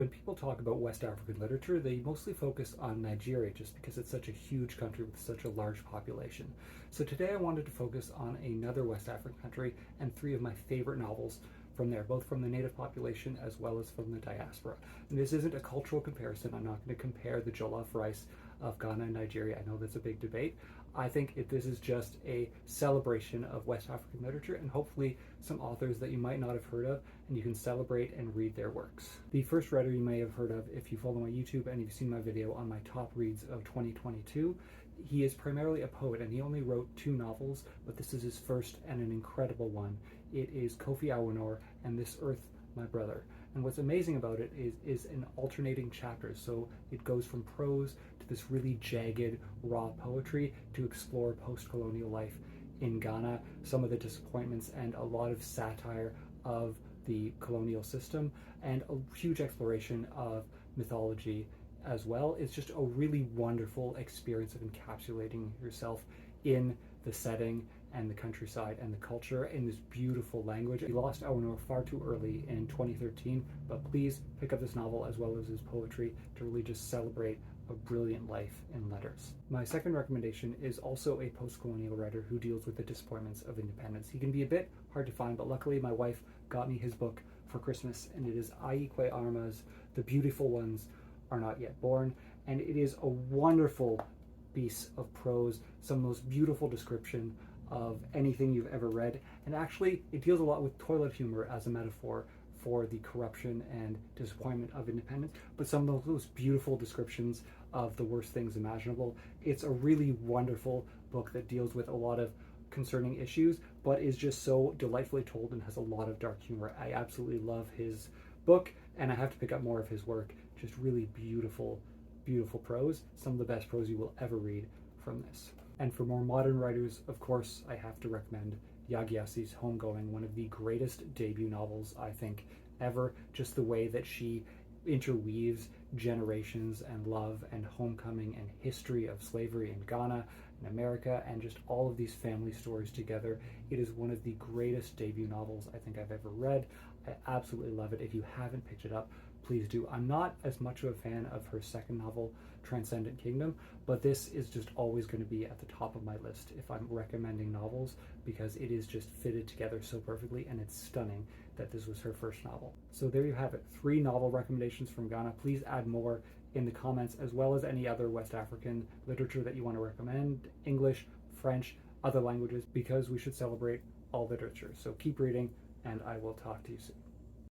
When people talk about West African literature, they mostly focus on Nigeria just because it's such a huge country with such a large population. So today I wanted to focus on another West African country and three of my favorite novels from there, both from the native population as well as from the diaspora. And this isn't a cultural comparison. I'm not going to compare the jollof rice of Ghana and Nigeria. I know that's a big debate. I think this is just a celebration of West African literature and hopefully some authors that you might not have heard of, and you can celebrate and read their works. The first writer you may have heard of if you follow my YouTube and you've seen my video on my top reads of 2022. He is primarily a poet and he only wrote 2 novels, but this is his first and an incredible one. It is Kofi Awonor and This Earth, My Brother. And what's amazing about it is in alternating chapters. So it goes from prose to this really jagged, raw poetry to explore post-colonial life in Ghana, some of the disappointments and a lot of satire of the colonial system, and a huge exploration of mythology as well. It's just a really wonderful experience of encapsulating yourself in the setting and the countryside and the culture in this beautiful language. We lost Awonor far too early in 2013, but please pick up this novel as well as his poetry to really just celebrate a brilliant life in letters. My second recommendation is also a post-colonial writer who deals with the disappointments of independence. He can be a bit hard to find, but luckily my wife got me his book for Christmas, and it is Aikwe Arma's The Beautiful Ones Are Not Yet Born, and it is a wonderful piece of prose, some of the most beautiful description of anything you've ever read, and actually it deals a lot with toilet humor as a metaphor for the corruption and disappointment of independence, but some of those beautiful descriptions of the worst things imaginable. It's a really wonderful book that deals with a lot of concerning issues, but is just so delightfully told and has a lot of dark humor. I absolutely love his book, and I have to pick up more of his work. Just really beautiful, beautiful prose. Some of the best prose you will ever read from this. And for more modern writers, of course, I have to recommend Yaa Gyasi's Homegoing, one of the greatest debut novels, I think, ever. Just the way that she interweaves generations and love and homecoming and history of slavery in Ghana and America and just all of these family stories together. It is one of the greatest debut novels I think I've ever read. I absolutely love it. If you haven't picked it up, please do. I'm not as much of a fan of her second novel, Transcendent Kingdom, but this is just always going to be at the top of my list if I'm recommending novels, because it is just fitted together so perfectly, and it's stunning that this was her first novel. So there you have it, 3 novel recommendations from Ghana. Please add more in the comments, as well as any other West African literature that you want to recommend, English, French, other languages, because we should celebrate all literature. So keep reading, and I will talk to you soon.